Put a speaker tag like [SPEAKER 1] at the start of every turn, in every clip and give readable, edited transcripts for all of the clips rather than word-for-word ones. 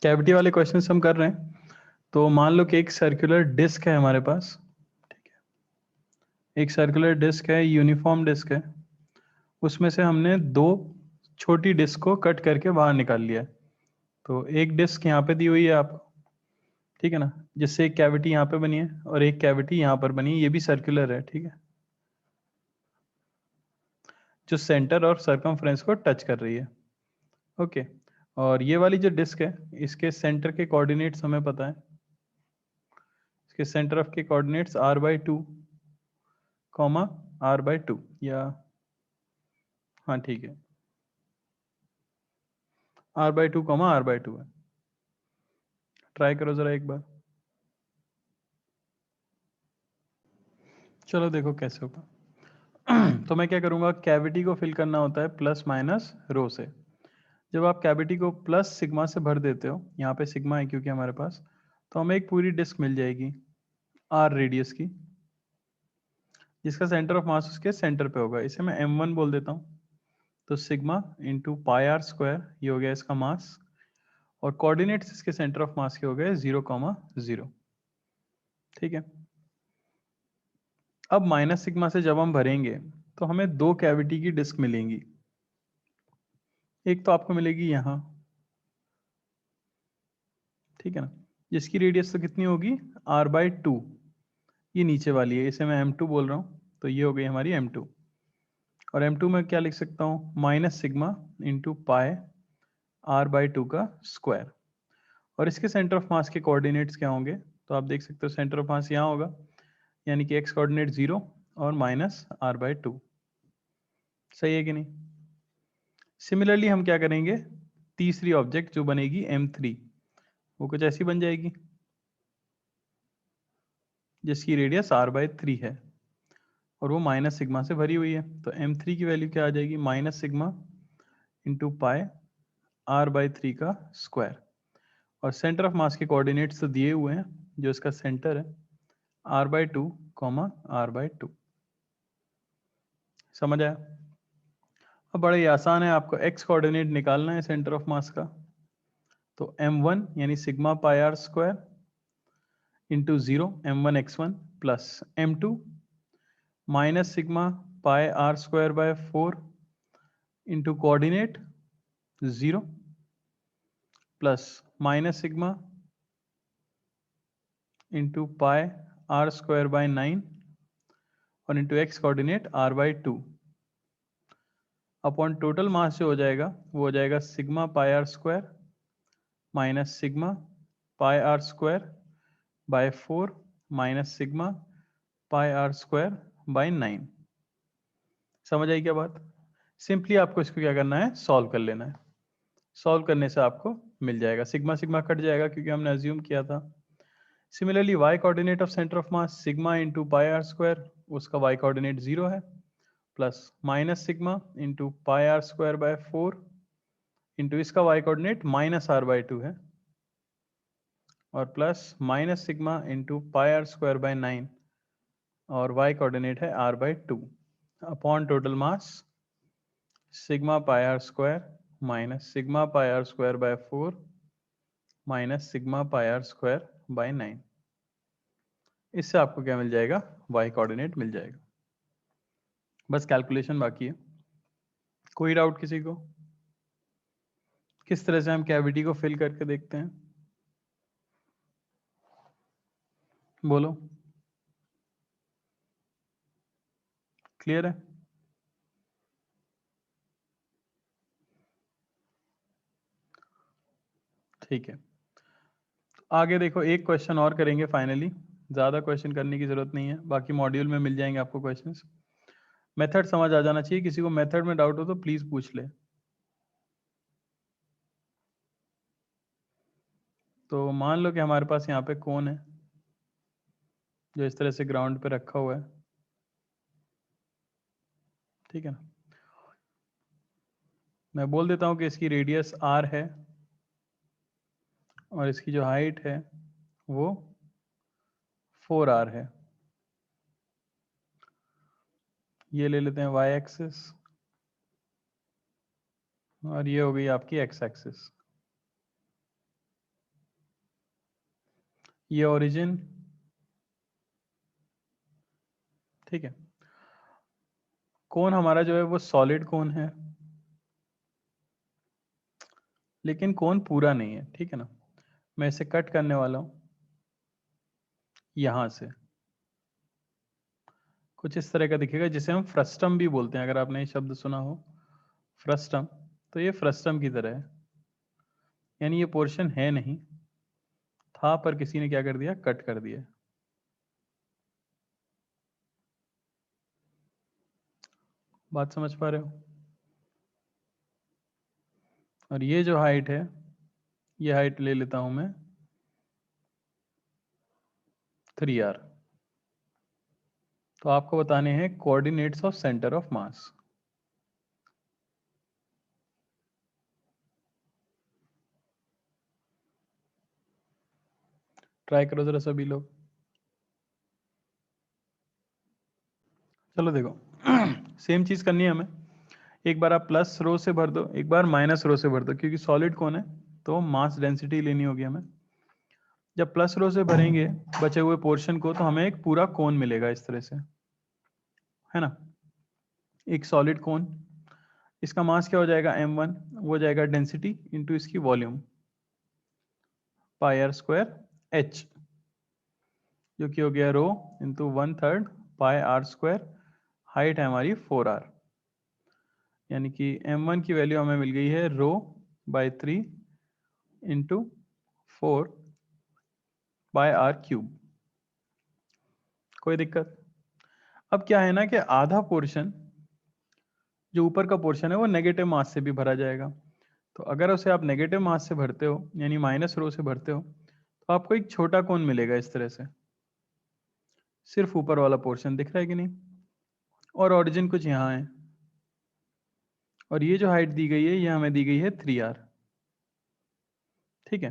[SPEAKER 1] Cavity वाले question हम कर रहे हैं। तो मान लो कि एक सर्कुलर डिस्क है हमारे पास, ठीक है। एक सर्कुलर डिस्क है, यूनिफॉर्म डिस्क है। उसमें से हमने दो छोटी डिस्क को कट करके बाहर निकाल लिया है। तो एक डिस्क यहाँ पे दी हुई है आपको, ठीक है ना, जिससे एक कैविटी यहाँ पे बनी है और एक कैविटी यहाँ पर बनी है, ये भी सर्कुलर है, ठीक है, जो सेंटर और सरकमफ्रेंस को टच कर रही है। ओके। और ये वाली जो डिस्क है, इसके सेंटर के कोऑर्डिनेट्स हमें पता है। इसके सेंटर ऑफ के कोऑर्डिनेट्स r/2 कॉमा r/2, या हाँ ठीक है, r/2 कॉमा r/2 है। ट्राई करो जरा एक बार। चलो देखो कैसे होगा। तो मैं क्या करूंगा, कैविटी को फिल करना होता है प्लस माइनस रो से। जब आप कैविटी को प्लस सिग्मा से भर देते हो, यहाँ पे सिग्मा है क्योंकि हमारे पास, तो हमें एक पूरी डिस्क मिल जाएगी आर रेडियस की, जिसका सेंटर ऑफ मास उसके सेंटर पे होगा। इसे मैं m1 बोल देता हूँ। तो sigma into pi r square, ये हो गया इसका मास, और कोऑर्डिनेट्स इसके सेंटर ऑफ मास के हो गए 0,0, ठीक है। अब माइनस सिग्मा से जब हम भरेंगे तो हमें दो कैविटी की डिस्क मिलेंगी। एक तो आपको मिलेगी यहाँ, ठीक है ना, जिसकी रेडियस तो कितनी होगी r/2, ये नीचे वाली है, इसे मैं m2 बोल रहा हूँ। तो ये हो गई हमारी m2, और m2 में क्या लिख सकता हूँ, माइनस सिग्मा इंटू पाए r/2 का स्क्वायर। और इसके सेंटर ऑफ मास के कोऑर्डिनेट्स क्या होंगे, तो आप देख सकते हो सेंटर ऑफ मास यहाँ होगा, यानी कि x कोऑर्डिनेट 0 और माइनस r/2। सही है कि नहीं। सिमिलरली हम क्या करेंगे, तीसरी ऑब्जेक्ट जो बनेगी m3, वो कुछ ऐसी बन जाएगी, जिसकी रेडियस r/3 है और वो माइनस सिग्मा से भरी हुई है। तो m3 की वैल्यू क्या आ जाएगी, माइनस सिग्मा इंटू पाए r/3 का स्क्वायर। और सेंटर ऑफ मास के कोऑर्डिनेट्स तो दिए हुए हैं, जो इसका सेंटर है r/2 कॉमा r/2। समझ आया। अब बड़ा ही आसान है, आपको x कोऑर्डिनेट निकालना है सेंटर ऑफ मास का। तो m1 यानी sigma pi r square into 0 m1x1 plus m2 minus sigma pi r square by 4 into coordinate 0 plus minus sigma into pi r square by 9 और into x coordinate r/2 upon total mass जो हो जाएगा वो हो जाएगा sigma pi r square minus sigma pi r square by 4 minus sigma pi r square by 9। समझ आई क्या बात। सिंपली आपको इसको क्या करना है, सॉल्व कर लेना है। सॉल्व करने से आपको मिल जाएगा, सिग्मा सिग्मा कट जाएगा क्योंकि हमने अज्यूम किया था। Similarly y coordinate of centre of mass sigma into pi r square, उसका y कोऑर्डिनेट 0 है, plus minus sigma into pi r square by 4 into इसका y कोऑर्डिनेट माइनस r/2 है, और plus minus sigma into pi r square by 9 और y coordinate है r/2 upon total mass sigma pi r square minus sigma pi r square by 4 minus sigma pi r square by 9। इससे आपको क्या मिल जाएगा, y coordinate मिल जाएगा। बस calculation बाकी है। कोई डाउट किसी को। किस तरह से हम कैविटी को फिल करके देखते हैं, बोलो। क्लियर है। ठीक है, आगे देखो एक क्वेश्चन और करेंगे फाइनली। ज़्यादा क्वेश्चन करने की ज़रूरत नहीं है, बाकी मॉड्यूल में मिल जाएंगे आपको क्वेश्चंस। मेथड समझ आ जाना चाहिए, किसी को मेथड में डाउट हो तो प्लीज़ पूछ ले। तो मान लो कि हमारे पास यहाँ पे कोन है जो इस तरह से ग्राउंड पे रखा हुआ है, ठीक है ना। मैं बोल देता हूँ कि इसकी रेडियस r है और इसकी जो हाइट है वो 4r है। ये ले लेते हैं y एक्सिस और ये हो गई आपकी x एक्सिस। ये ओरिजिन, ठीक है। कोन हमारा जो है वो सॉलिड कोन है, लेकिन कोन पूरा नहीं है, ठीक है ना। मैं इसे कट करने वाला हूं यहां से, कुछ इस तरह का दिखेगा, जिसे हम फ्रस्टम भी बोलते हैं, अगर आपने ये शब्द सुना हो फ्रस्टम। तो ये फ्रस्टम की तरह है, यानी ये पोर्शन है नहीं, था, पर किसी ने क्या कर दिया, कट कर दिया। बात समझ पा रहे हो। और ये जो हाइट है, ये हाइट ले लेता हूं मैं 3r। तो आपको बताने हैं coordinates of centre of mass. Try करो जरा सभी लोग। चलो देखो, सेम चीज करनी है हमें। एक बार आप प्लस रो से भर दो, एक बार माइनस रो से भर दो, क्योंकि सॉलिड कौन है तो मास डेंसिटी लेनी होगी हमें। जब प्लस रो से भरेंगे बचे हुए पोर्शन को, तो हमें एक पूरा कोन मिलेगा इस तरह से, है ना। एक सॉलिड कोन, इसका मास क्या हो जाएगा m1, वो हो जाएगा डेंसिटी इंटू इसकी volume pi r square h, जो कि हो गया rho into 1/3 pi r square. Height है हमारी 4r, यानी कि m1 की वैल्यू हमें मिल गई है rho by 3 into 4 by r cube. कोई दिक्कत। अब क्या है ना कि आधा पोर्शन, जो ऊपर का पोर्शन है, वो नेगेटिव मास से भी भरा जाएगा। तो अगर उसे आप नेगेटिव मास से भरते हो, यानी माइनस रो से भरते हो, तो आपको एक छोटा कोन मिलेगा इस तरह से। सिर्फ ऊपर वाला पोर्शन दिख रहा है कि नहीं, और ओरिजिन कुछ यहाँ है। और ये जो हाइट दी गई है, ये हमें दी गई है 3r, ठीक है।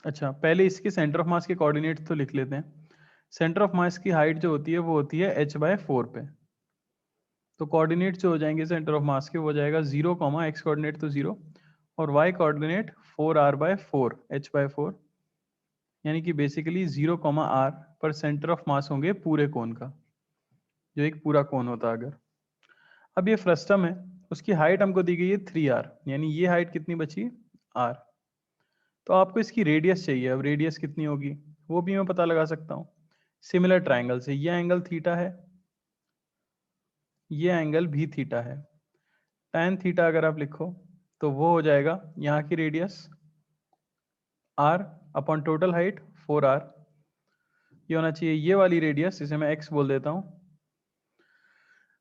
[SPEAKER 1] अच्छा, पहले इसके सेंटर ऑफ मास के कोऑर्डिनेट्स तो लिख लेते हैं। सेंटर ऑफ मास की हाइट जो होती है वो होती है h/4 पे। तो कोऑर्डिनेट जो हो जाएंगे सेंटर ऑफ मास के, वो हो जाएगा 0, एक्स कोऑर्डिनेट तो 0, और y कोऑर्डिनेट 4r/4 h/4, यानी कि बेसिकली 0, r पर सेंटर ऑफ मास होंगे पूरे कोन का, जो एक पूरा कोन होता अगर। अब ये फ्रस्टम है, उसकी हाइट हमको दी गई है 3r, यानी ये हाइट कितनी बची, r। तो आपको इसकी रेडियस चाहिए। अब रेडियस कितनी होगी वो भी मैं पता लगा सकता हूँ सिमिलर ट्राइंगल से। ये एंगल थीटा है, ये एंगल भी थीटा है। tan थीटा अगर आप लिखो तो वो हो जाएगा यहाँ की radius r upon total height 4r। ये होना चाहिए ये वाली रेडियस, इसे मैं x बोल देता हूँ,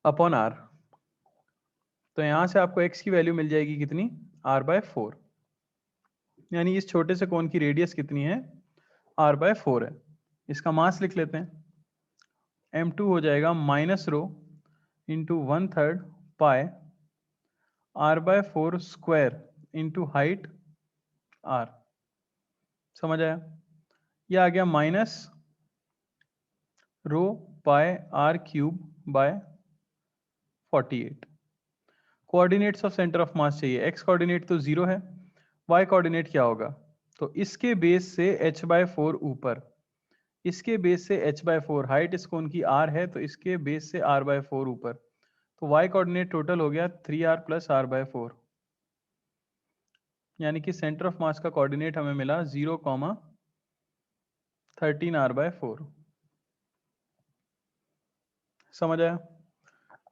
[SPEAKER 1] अपॉन r। तो यहाँ से आपको x की वैल्यू मिल जाएगी कितनी, r/4। यानी इस छोटे से कोन की रेडियस कितनी है, r/4 है। इसका मास लिख लेते हैं। m2 हो जाएगा माइनस रो इंटू 1/3 पाए r/4 square into height r। समझ आया। यह आ गया माइनस रो पाए r cube by 48। Coordinates of centre of मास चाहिए। x कोऑर्डिनेट तो 0 है, y कोऑर्डिनेट क्या होगा, तो इसके बेस से h/4 ऊपर, इसके बेस से h/4, हाइट इस कोन की r है, तो इसके बेस से r/4 ऊपर। तो y कोऑर्डिनेट टोटल हो गया 3r प्लस r/4, यानी कि सेंटर ऑफ मास का कोऑर्डिनेट हमें मिला 0, 13r/4। समझ आया।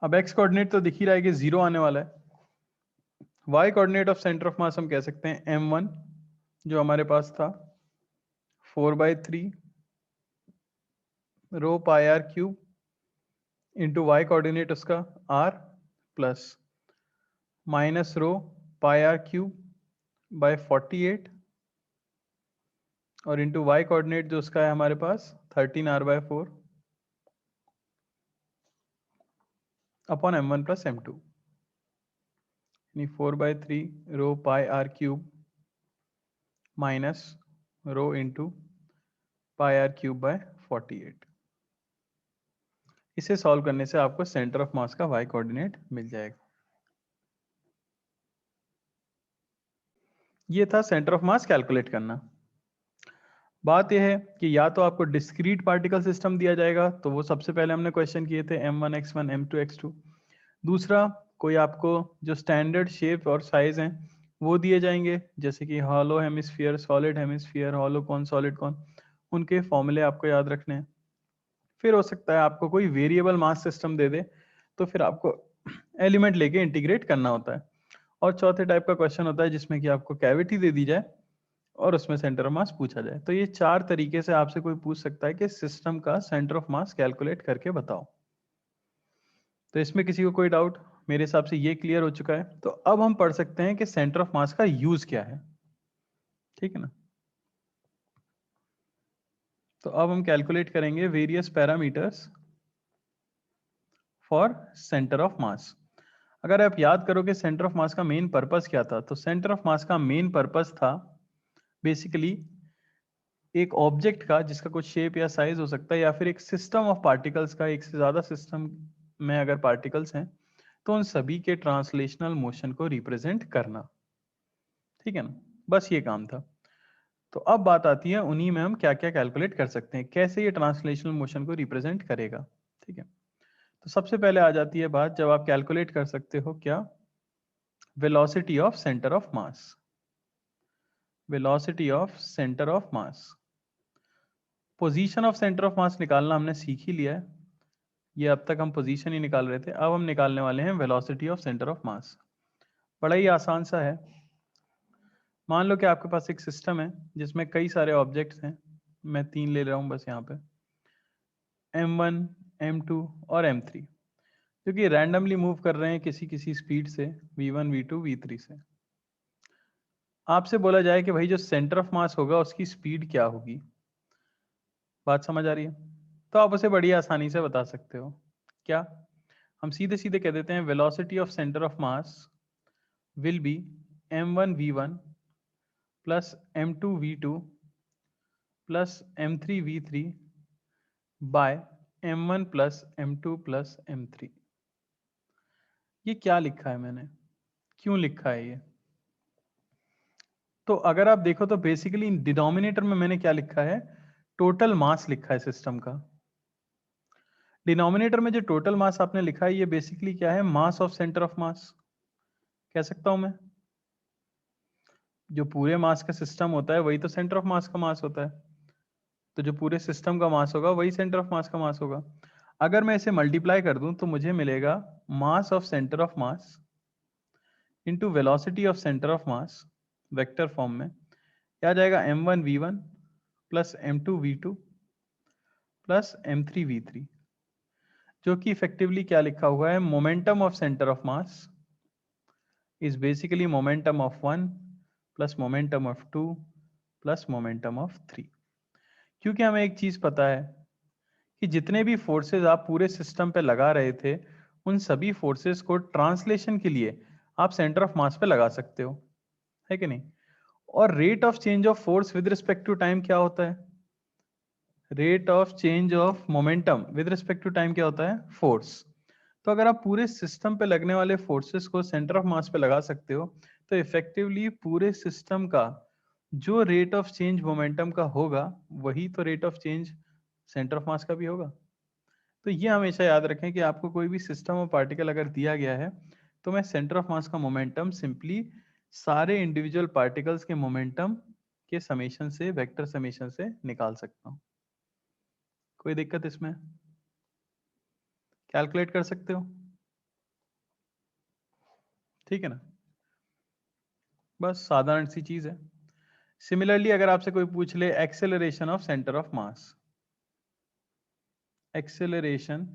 [SPEAKER 1] अब x कोऑर्डिनेट तो दिख ही रहा है कि 0 आने वाला है। y coordinate of centre of मास हम कह सकते हैं m1, जो हमारे पास था 4/3 rho pi r cube into y coordinate उसका r plus minus rho pi r cube by 48, और इंटू वाई कोऑर्डिनेट जो उसका है हमारे पास 13r/4 upon m1 plus m2, यानी 4/3 rho pi r cube minus rho into pi r cube by 48। इसे solve करने से आपको सेंटर ऑफ मास का y कोऑर्डिनेट मिल जाएगा। ये था सेंटर ऑफ मास कैलकुलेट करना। बात यह है कि या तो आपको डिस्क्रीट पार्टिकल सिस्टम दिया जाएगा, तो वो सबसे पहले हमने क्वेश्चन किए थे m1 x1 m2 x2। दूसरा, कोई आपको जो स्टैंडर्ड शेप और साइज हैं वो दिए जाएंगे, जैसे कि hollow hemisphere, solid hemisphere, hollow कौन, सॉलिड कौन, उनके फॉर्मूले आपको याद रखने हैं। फिर हो सकता है आपको कोई वेरिएबल मास सिस्टम दे दे, तो फिर आपको एलिमेंट लेके इंटीग्रेट करना होता है। और चौथे टाइप का क्वेश्चन होता है जिसमें कि आपको कैविटी दे दी जाए और उसमें सेंटर ऑफ मास पूछा जाए। तो ये 4 तरीके से आपसे कोई पूछ सकता है कि सिस्टम का सेंटर ऑफ मास कैलकुलेट करके बताओ। तो इसमें किसी को कोई डाउट? मेरे हिसाब से ये क्लियर हो चुका है। तो अब हम पढ़ सकते हैं कि सेंटर ऑफ मास का यूज क्या है। ठीक है ना? तो अब हम कैलकुलेट करेंगे various parameters for centre of मास। अगर आप याद करो कि सेंटर ऑफ मास का मेन पर्पस क्या था, तो सेंटर ऑफ मास का मेन पर्पस था बेसिकली एक ऑब्जेक्ट का जिसका कुछ शेप या साइज हो सकता है, या फिर एक सिस्टम ऑफ पार्टिकल्स का, एक से ज्यादा सिस्टम में अगर पार्टिकल्स हैं तो उन सभी के ट्रांसलेशनल मोशन को रिप्रेजेंट करना। ठीक है ना? बस ये काम था। तो अब बात आती है उन्हीं में हम क्या क्या कैलकुलेट कर सकते हैं, कैसे ये ट्रांसलेशनल मोशन को रिप्रेजेंट करेगा। ठीक है, तो सबसे पहले आ जाती है बात, जब आप कैलकुलेट कर सकते हो क्या, velocity of centre of mass. Velocity of centre of mass, position of centre of मास निकालना हमने सीख ही लिया है। ये अब तक हम पोजीशन ही निकाल रहे थे, अब हम निकालने वाले हैं वेलोसिटी ऑफ सेंटर ऑफ मास। बड़ा ही आसान सा है। मान लो कि आपके पास एक सिस्टम है जिसमें कई सारे ऑब्जेक्ट्स हैं, मैं 3 ले रहा हूं बस यहाँ पे, m1, m2 और m3, जो कि रैंडमली मूव कर रहे हैं किसी किसी स्पीड से, v1, v2, v3 से। आपसे बोला जाए कि भाई जो सेंटर ऑफ मास होगा उसकी स्पीड क्या होगी। बात समझ आ रही है? तो आप उसे बड़ी आसानी से बता सकते हो। क्या? हम सीधे सीधे कह देते हैं velocity of centre of mass will be m1 v1 plus m2 v2 plus m3 v3 by m1 plus m2 plus m3। ये क्या लिखा है मैंने, क्यों लिखा है ये? तो अगर आप देखो तो बेसिकली डिनोमिनेटर में मैंने क्या लिखा है, टोटल मास लिखा है सिस्टम का। डिनोमिनेटर में जो टोटल मास आपने लिखा है ये बेसिकली क्या है, मास ऑफ सेंटर ऑफ मास कह सकता हूं मैं। जो पूरे मास का सिस्टम होता है वही तो सेंटर ऑफ मास का मास होता है, तो जो पूरे सिस्टम का मास होगा वही सेंटर ऑफ मास का मास होगा। अगर मैं इसे मल्टीप्लाई कर दूं तो मुझे मिलेगा mass of centre of mass into velocity of centre of mass vector form में। क्या आ जाएगा, m1 v1 plus m2 v2 plus m3 v3, जो कि इफेक्टिवली क्या लिखा हुआ है, momentum of centre of mass is basically momentum of 1 plus momentum of 2 plus momentum of 3। क्योंकि हमें एक चीज पता है कि जितने भी फोर्सेस आप पूरे सिस्टम पे लगा रहे थे उन सभी फोर्सेस को ट्रांसलेशन के लिए आप सेंटर ऑफ मास पे लगा सकते हो, है कि नहीं? और rate of change of force with respect to time क्या होता है? Rate of change of momentum with respect to time क्या होता है? फोर्स। तो अगर आप पूरे सिस्टम पे लगने वाले फोर्सेस को सेंटर ऑफ मास पे लगा सकते हो तो इफेक्टिवली पूरे सिस्टम का जो रेट ऑफ चेंज मोमेंटम का होगा वही तो rate of change centre of मास का भी होगा। तो ये हमेशा याद रखें कि आपको कोई भी सिस्टम और पार्टिकल अगर दिया गया है तो मैं सेंटर ऑफ मास का मोमेंटम सिंपली सारे इंडिविजुअल पार्टिकल्स के मोमेंटम के समेशन से, वेक्टर समेशन से निकाल सकता हूँ। कोई दिक्कत इसमें? कैलकुलेट कर सकते हो? ठीक है ना? बस साधारण सी चीज है। सिमिलरली अगर आपसे कोई पूछ ले acceleration of centre of mass, acceleration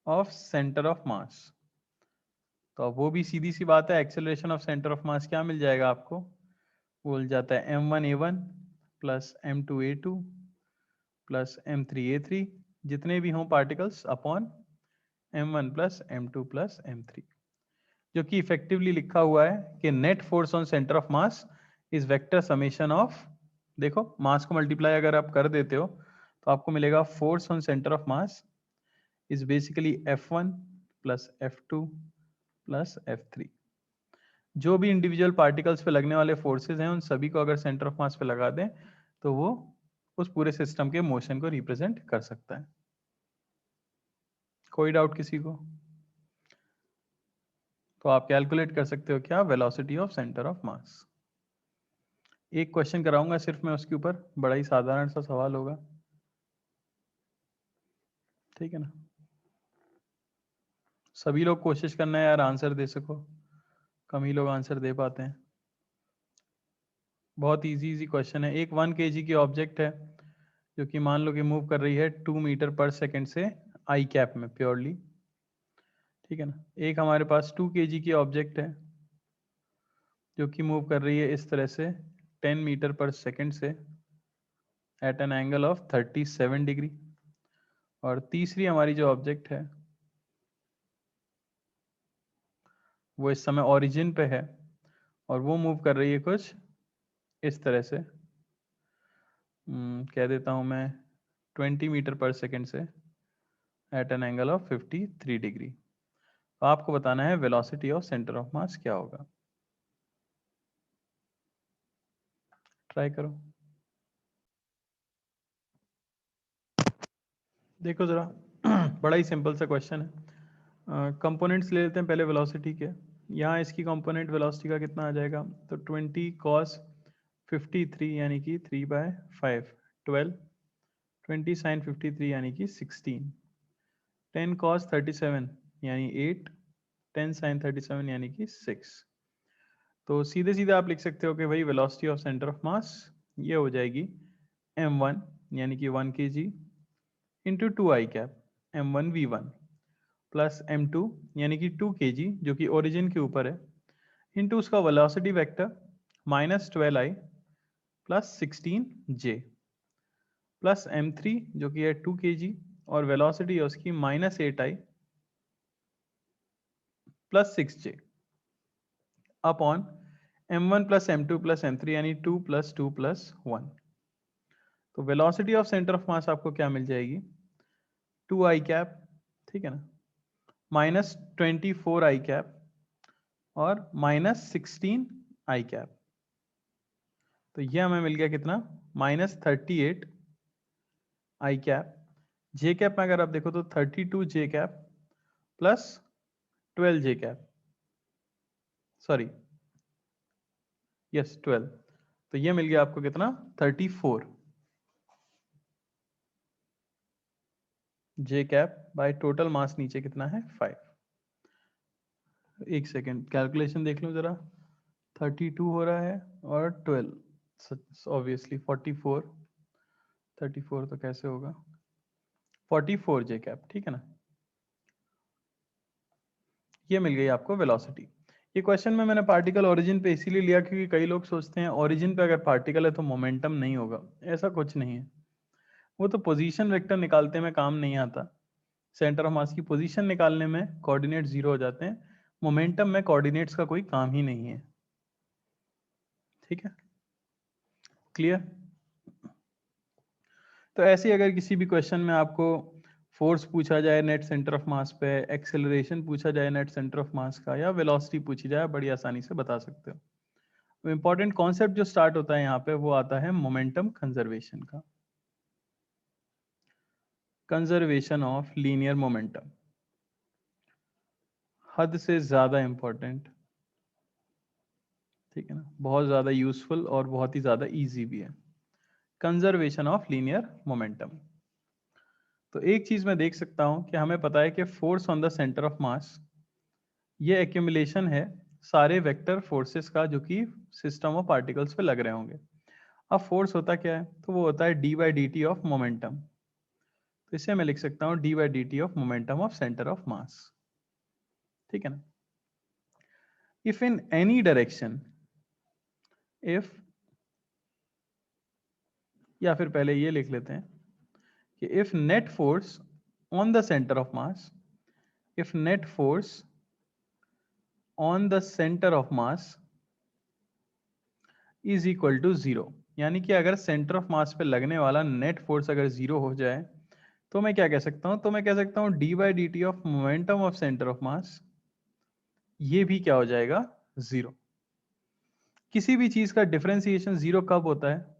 [SPEAKER 1] of centre of मास, तो अब वो भी सीधी सी बात है, acceleration of centre of mass क्या मिल जाएगा आपको? बोल जाता है m1 a1 plus m2 a2 plus m3 a3, जितने भी हों particles upon m1 plus m2 plus m3, जो कि इफेक्टिवली लिखा हुआ है कि net force on centre of mass is vector summation of, देखो मास को मल्टीप्लाई अगर आप कर देते हो तो आपको मिलेगा force on centre of mass is basically F1 plus F2 plus F3। जो भी इंडिविजुअल पार्टिकल्स पे लगने वाले फोर्सेज हैं उन सभी को अगर सेंटर ऑफ मास पे लगा दें तो वो उस पूरे सिस्टम के मोशन को रिप्रेजेंट कर सकता है। कोई डाउट किसी को? तो आप कैलकुलेट कर सकते हो क्या, वेलोसिटी ऑफ सेंटर ऑफ मास। एक क्वेश्चन कराऊंगा सिर्फ मैं उसके ऊपर, बड़ा ही साधारण सा सवाल होगा, ठीक है ना। सभी लोग कोशिश करना है यार आंसर दे सको, कम ही लोग आंसर दे पाते हैं। बहुत इजी क्वेश्चन है। एक 1 kg की ऑब्जेक्ट है जो कि मान लो कि मूव कर रही है 2 मीटर पर सेकेंड से आई कैप में प्योरली, ठीक है ना। एक हमारे पास 2 kg की ऑब्जेक्ट है जो कि मूव कर रही है इस तरह से 10 मीटर पर सेकेंड से at an angle of 37 degree. और तीसरी हमारी जो ऑब्जेक्ट है वो इस समय ओरिजिन पे है और वो मूव कर रही है कुछ इस तरह से, कह देता हूं मैं 20 मीटर पर सेकेंड से at an angle of 53 degree. तो आपको बताना है velocity of centre of mass क्या होगा। ट्राई करो, देखो जरा। बड़ा ही सिंपल सा क्वेश्चन है। कंपोनेंट्स ले लेते हैं पहले वेलोसिटी के। यहाँ इसकी कंपोनेंट वेलोसिटी का कितना आ जाएगा, तो 20 cos 53 यानी कि 3/5, 12, 20 sin 53 यानी कि 16, 10 cos 37 यानी 8, 10 sin 37 यानी कि 6। तो सीधे सीधे आप लिख सकते हो कि भाई वेलोसिटी ऑफ सेंटर ऑफ मास ये हो जाएगी m1 यानी कि 1 kg into 2i cap m1v1 plus m2 यानी कि 2 kg जो कि ओरिजिन के ऊपर है इंटू उसका velocity vector -12i plus 16j plus m3 जो कि है 2 kg और वेलोसिटी है उसकी -8i plus 6j upon m1 plus m2 plus m3 यानी 2 प्लस 2 प्लस 1। तो वेलोसिटी ऑफ सेंटर ऑफ मास आपको क्या मिल जाएगी, 2i कैप, ठीक है ना, -24i कैप और -16i कैप। तो ये हमें मिल गया कितना, -38i कैप। जे कैप में अगर आप देखो तो 32j cap plus 12j cap, sorry yes 12। तो ये मिल गया आपको कितना, 34 जे कैप बाय टोटल मास नीचे कितना है 5। एक सेकेंड कैलकुलेशन देख लो जरा, 32 हो रहा है और 12 ऑब्वियसली 44, 34 तो कैसे होगा, 44 जे कैप, ठीक है ना। ये मिल गई आपको वेलोसिटी। ये क्वेश्चन में मैंने पार्टिकल ओरिजिन पे इसीलिए लिया क्योंकि कई लोग सोचते हैं ओरिजिन पे अगर पार्टिकल है तो मोमेंटम नहीं होगा। ऐसा कुछ नहीं है, वो तो पोजीशन वेक्टर निकालते में काम नहीं आता। सेंटर ऑफ मास की पोजीशन निकालने में कोऑर्डिनेट जीरो हो जाते हैं, मोमेंटम में कोऑर्डिनेट्स का कोई काम ही नहीं है, ठीक है, क्लियर। तो ऐसे अगर किसी भी क्वेश्चन में आपको फोर्स पूछा जाए नेट सेंटर ऑफ मास पे, एक्सेलरेशन पूछा जाए नेट सेंटर ऑफ मास का, या वेलोसिटी पूछी जाए, बड़ी आसानी से बता सकते हो। तो इंपॉर्टेंट कॉन्सेप्ट जो स्टार्ट होता है यहाँ पे वो आता है मोमेंटम कंजर्वेशन का, कंजर्वेशन ऑफ लीनियर मोमेंटम, हद से ज्यादा इंपॉर्टेंट, ठीक है ना, बहुत ज्यादा यूजफुल और बहुत ही ज्यादा इजी भी है, कंजर्वेशन ऑफ लीनियर मोमेंटम। तो एक चीज मैं देख सकता हूं कि हमें पता है कि force on the centre of मास ये एक्यूमुलेशन है सारे वेक्टर फोर्सेस का जो कि सिस्टम ऑफ पार्टिकल्स पे लग रहे होंगे। अब फोर्स होता क्या है, तो वो होता है d by d t of momentum. तो इसे मैं लिख सकता हूँ d by d t of momentum of centre of mass, ठीक है ना। If in any direction, if, या फिर पहले ये लिख लेते हैं कि if net force on the centre of mass, if net force on the centre of mass is equal to zero, यानी कि अगर सेंटर ऑफ मास पे लगने वाला नेट फोर्स अगर जीरो हो जाए तो मैं क्या कह सकता हूं, तो मैं कह सकता हूं D by d t of momentum of centre of मास ये भी क्या हो जाएगा, जीरो। किसी भी चीज का डिफरेंशिएशन जीरो कब होता है,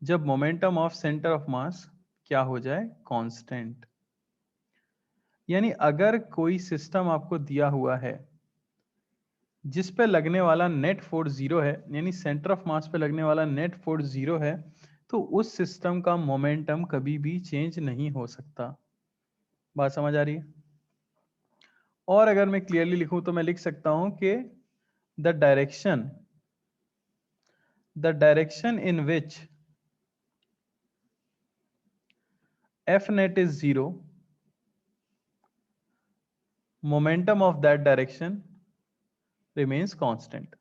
[SPEAKER 1] जब momentum of centre of mass क्या हो जाए, कांस्टेंट। यानी अगर कोई सिस्टम आपको दिया हुआ है जिस पे लगने वाला नेट फोर्स जीरो है, यानी सेंटर ऑफ मास पे लगने वाला नेट फोर्स जीरो है, तो उस सिस्टम का मोमेंटम कभी भी चेंज नहीं हो सकता। बात समझ आ रही है? और अगर मैं क्लियरली लिखूं तो मैं लिख सकता हूं कि the direction in which F net is zero, momentum of that direction remains constant.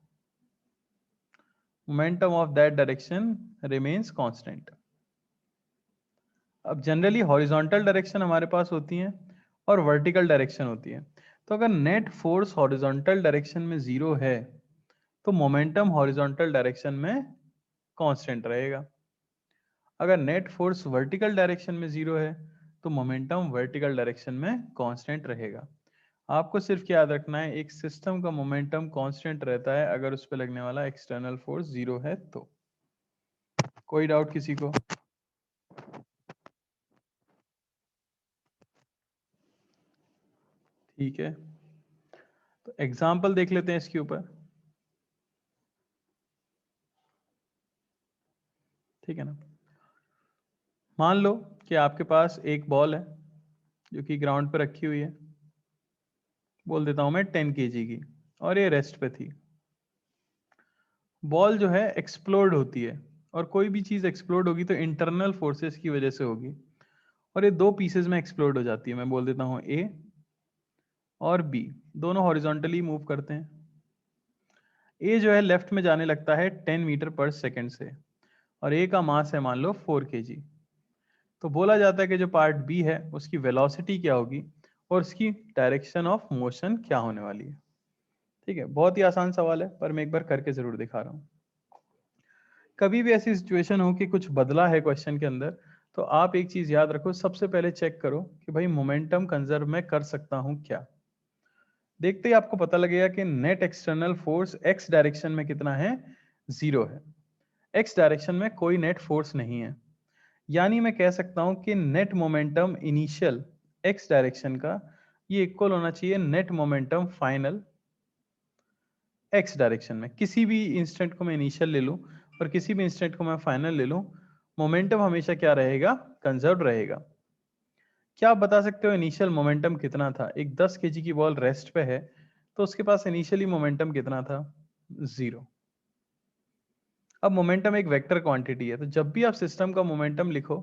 [SPEAKER 1] Momentum of that direction remains constant. अब जनरली हॉरिजॉन्टल डायरेक्शन हमारे पास होती हैं और वर्टिकल डायरेक्शन होती है। तो अगर नेट फोर्स हॉरिजॉन्टल डायरेक्शन में जीरो है तो मोमेंटम हॉरिजॉन्टल डायरेक्शन में कांस्टेंट रहेगा। अगर नेट फोर्स वर्टिकल डायरेक्शन में जीरो है तो मोमेंटम वर्टिकल डायरेक्शन में कांस्टेंट रहेगा। आपको सिर्फ क्या याद रखना है, एक सिस्टम का मोमेंटम कांस्टेंट रहता है अगर उस पर लगने वाला एक्सटर्नल फोर्स जीरो है तो। कोई डाउट किसी को? ठीक है, तो एग्जाम्पल देख लेते हैं इसके ऊपर। ठीक है ना, मान लो कि आपके पास एक बॉल है जो कि ग्राउंड पर रखी हुई है, बोल देता हूं मैं 10 kg की, और ये रेस्ट पे थी। बॉल जो है एक्सप्लोड होती है, और कोई भी चीज एक्सप्लोड होगी तो इंटरनल फोर्सेस की वजह से होगी, और ये दो पीसेस में एक्सप्लोड हो जाती है। मैं बोल देता हूं ए और बी, दोनों हॉरिजॉन्टली मूव करते हैं। ए जो है लेफ्ट में जाने लगता है 10 मीटर पर सेकेंड से, और ए का मास है मान लो 4 kg। तो बोला जाता है कि जो पार्ट बी है उसकी वेलोसिटी क्या होगी और उसकी डायरेक्शन ऑफ मोशन क्या होने वाली है। ठीक है, बहुत ही आसान सवाल है, पर मैं एक बार करके जरूर दिखा रहा हूं। कभी भी ऐसी सिचुएशन हो कि कुछ बदला है क्वेश्चन के अंदर, तो आप एक चीज याद रखो, सबसे पहले चेक करो कि भाई मोमेंटम कंजर्व मैं कर सकता हूं क्या। देखते ही आपको पता लगेगा कि net external force x direction में कितना है, जीरो है। एक्स डायरेक्शन में कोई नेट फोर्स नहीं है, यानी मैं कह सकता हूं कि net momentum initial x direction का ये इक्वल होना चाहिए net momentum final x direction में। किसी भी इंस्टेंट को मैं इनिशियल ले लूं और किसी भी इंस्टेंट को मैं फाइनल ले लूं, मोमेंटम हमेशा क्या रहेगा, कंजर्व रहेगा। क्या आप बता सकते हो इनिशियल मोमेंटम कितना था? एक 10 kg की बॉल रेस्ट पे है, तो उसके पास इनिशियली मोमेंटम कितना था, जीरो। अब मोमेंटम एक वेक्टर क्वांटिटी है, तो जब भी आप सिस्टम का मोमेंटम लिखो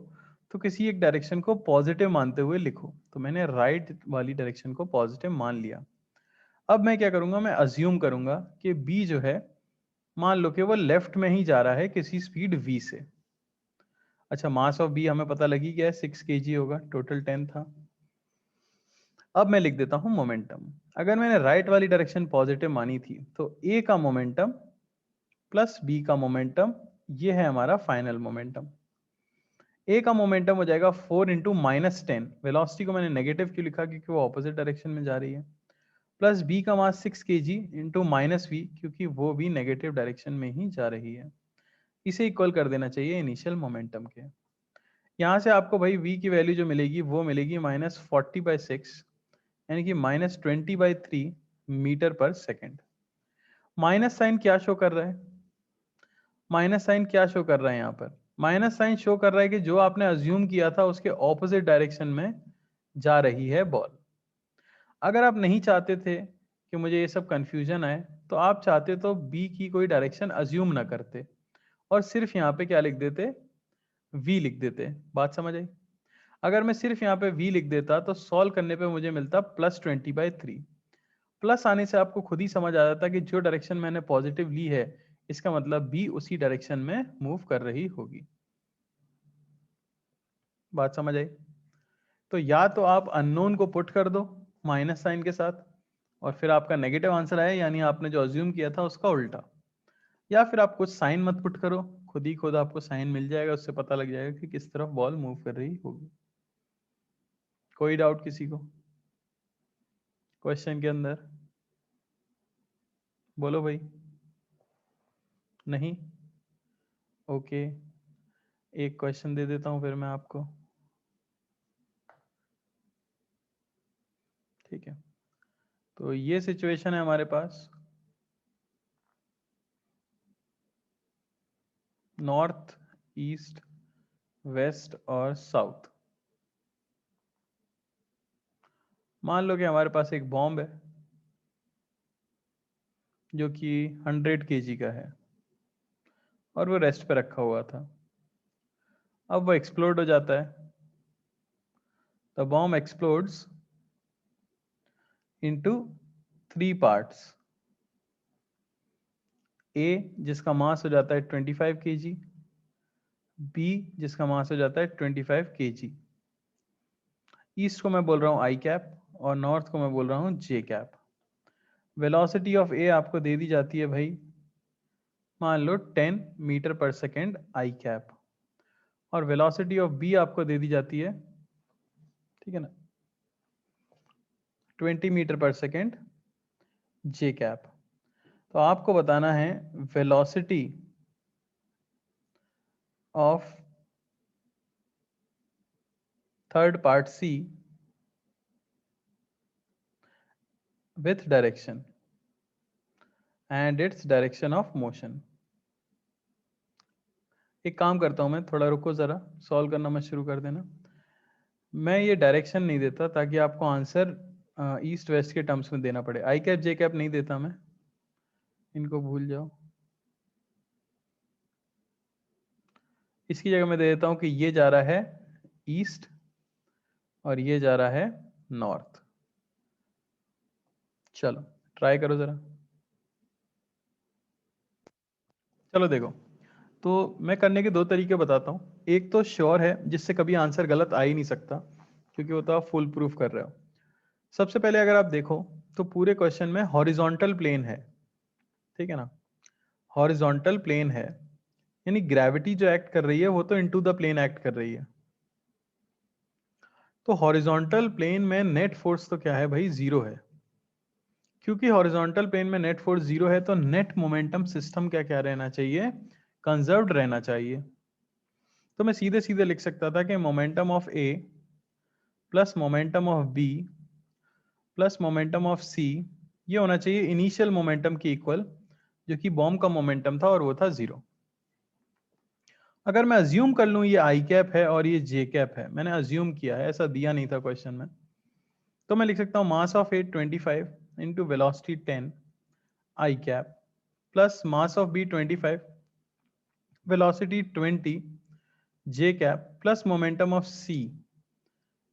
[SPEAKER 1] तो किसी एक डायरेक्शन को पॉजिटिव मानते हुए लिखो। तो मैंने राइट वाली डायरेक्शन को पॉजिटिव मान लिया। अब मैं क्या करूंगा, मैं अज्यूम करूंगा कि बी जो है, मान लो कि वो लेफ्ट में ही जा रहा है किसी स्पीड v से। अच्छा, मास ऑफ बी हमें पता लगी गया है 6 kg होगा, टोटल 10 था। अब मैं लिख देता हूं मोमेंटम। अगर मैंने राइट वाली डायरेक्शन पॉजिटिव मानी थी तो ए का मोमेंटम प्लस बी का मोमेंटम, ये है हमारा फाइनल मोमेंटम। ए का मोमेंटम हो जाएगा 4 इंटू -10। वेलोसिटी को मैंने नेगेटिव क्यों लिखा, क्योंकि वो ऑपोजिट डायरेक्शन में जा रही है। प्लस बी का मास 6 kg इंटू -v, क्योंकि वो भी नेगेटिव डायरेक्शन में ही जा रही है। इसे इक्वल कर देना चाहिए इनिशियल मोमेंटम के। यहाँ से आपको भाई v की वैल्यू जो मिलेगी वो मिलेगी -40/6, यानी कि -20/3 metre per second. Minus sign क्या शो कर रहा है, माइनस साइन क्या शो कर रहा है यहाँ पर? माइनस साइन शो कर रहा है कि जो आपने अज्यूम किया था उसके ऑपोजिट डायरेक्शन में जा रही है बॉल। अगर आप नहीं चाहते थे कि मुझे ये सब कंफ्यूजन आए, तो आप चाहते तो बी की कोई डायरेक्शन अज्यूम ना करते और सिर्फ यहाँ पे क्या लिख देते, v लिख देते। बात समझ आई? अगर मैं सिर्फ यहाँ पे v लिख देता तो सॉल्व करने पे मुझे मिलता +20/3। प्लस आने से आपको खुद ही समझ आ जाता कि जो डायरेक्शन मैंने पॉजिटिव ली है, इसका मतलब बी उसी डायरेक्शन में मूव कर रही होगी। बात समझ आई? तो या तो आप अननोन को पुट कर दो माइनस साइन के साथ और फिर आपका नेगेटिव आंसर आया, यानी आपने जो अज्यूम किया था उसका उल्टा। या फिर आप कुछ साइन मत पुट करो, खुद ही खुद आपको साइन मिल जाएगा, उससे पता लग जाएगा कि किस तरफ बॉल मूव कर रही होगी। कोई डाउट किसी को क्वेश्चन के अंदर? बोलो भाई। नहीं? ओके, एक क्वेश्चन दे देता हूं फिर मैं आपको, ठीक है। तो ये सिचुएशन है हमारे पास, नॉर्थ, ईस्ट, वेस्ट और साउथ। मान लो कि हमारे पास एक बॉम्ब है जो कि 100 kg का है और वो रेस्ट पे रखा हुआ था। अब वो एक्सप्लोड हो जाता है। The bomb explodes into 3 parts. A जिसका मास हो जाता है 25 kg, बी जिसका मास हो जाता है 25 kg। ईस्ट को मैं बोल रहा हूँ आई कैप और नॉर्थ को मैं बोल रहा हूँ जे कैप। वेलोसिटी ऑफ ए आपको दे दी जाती है भाई, मान लो 10 metre per second I cap, और वेलोसिटी ऑफ बी आपको दे दी जाती है, ठीक है ना, 20 मीटर पर सेकेंड जे कैप। तो आपको बताना है velocity of third part C with direction and its direction of motion. एक काम करता हूं मैं, थोड़ा रुको जरा, सॉल्व करना मत शुरू कर देना। मैं ये डायरेक्शन नहीं देता ताकि आपको आंसर ईस्ट वेस्ट के टर्म्स में देना पड़े। आई कैप जे कैप नहीं देता मैं, इनको भूल जाओ। इसकी जगह मैं दे देता हूं कि ये जा रहा है ईस्ट और ये जा रहा है नॉर्थ। चलो ट्राई करो जरा। चलो देखो, तो मैं करने के दो तरीके बताता हूँ। एक तो श्योर है जिससे कभी आंसर गलत आ ही नहीं सकता, क्योंकि वो तो आप फुल प्रूफ कर रहे हो। सबसे पहले अगर आप देखो तो पूरे क्वेश्चन में हॉरिजॉन्टल प्लेन है, ठीक है ना, हॉरिजॉन्टल प्लेन है, यानी ग्रेविटी जो एक्ट कर रही है वो तो इनटू द प्लेन एक्ट कर रही है। तो हॉरिजॉन्टल प्लेन में नेट फोर्स तो क्या है भाई, जीरो है। क्योंकि हॉरिजॉन्टल प्लेन में नेट फोर्स जीरो है तो नेट मोमेंटम सिस्टम क्या क्या रहना चाहिए, कंजर्व्ड रहना चाहिए। तो मैं सीधे सीधे लिख सकता था कि momentum of A plus momentum of B plus momentum of C, ये होना चाहिए इनिशियल मोमेंटम की इक्वल, जो कि बॉम्ब का मोमेंटम था और वो था जीरो। अगर मैं अज्यूम कर लूं ये आई कैप है और ये जे कैप है, मैंने अज्यूम किया है, ऐसा दिया नहीं था क्वेश्चन में, तो मैं लिख सकता हूं mass of A 25 into velocity 10 i cap plus mass of B 25 velocity 20 j cap plus momentum of C,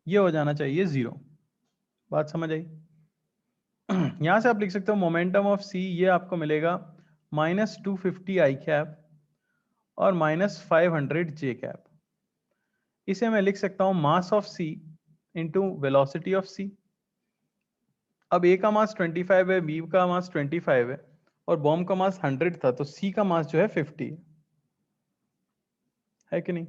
[SPEAKER 1] ये हो जाना चाहिए जीरो। बात समझ आई? यहां से आप लिख सकते हो मोमेंटम ऑफ सी, ये आपको मिलेगा -250 आई कैप और -500 जे कैप। इसे मैं लिख सकता हूं mass of C into velocity of C. अब ए का मास 25 है, बी का मास 25 है और बॉम्ब का मास 100 था, तो सी का मास जो है 50 है कि नहीं।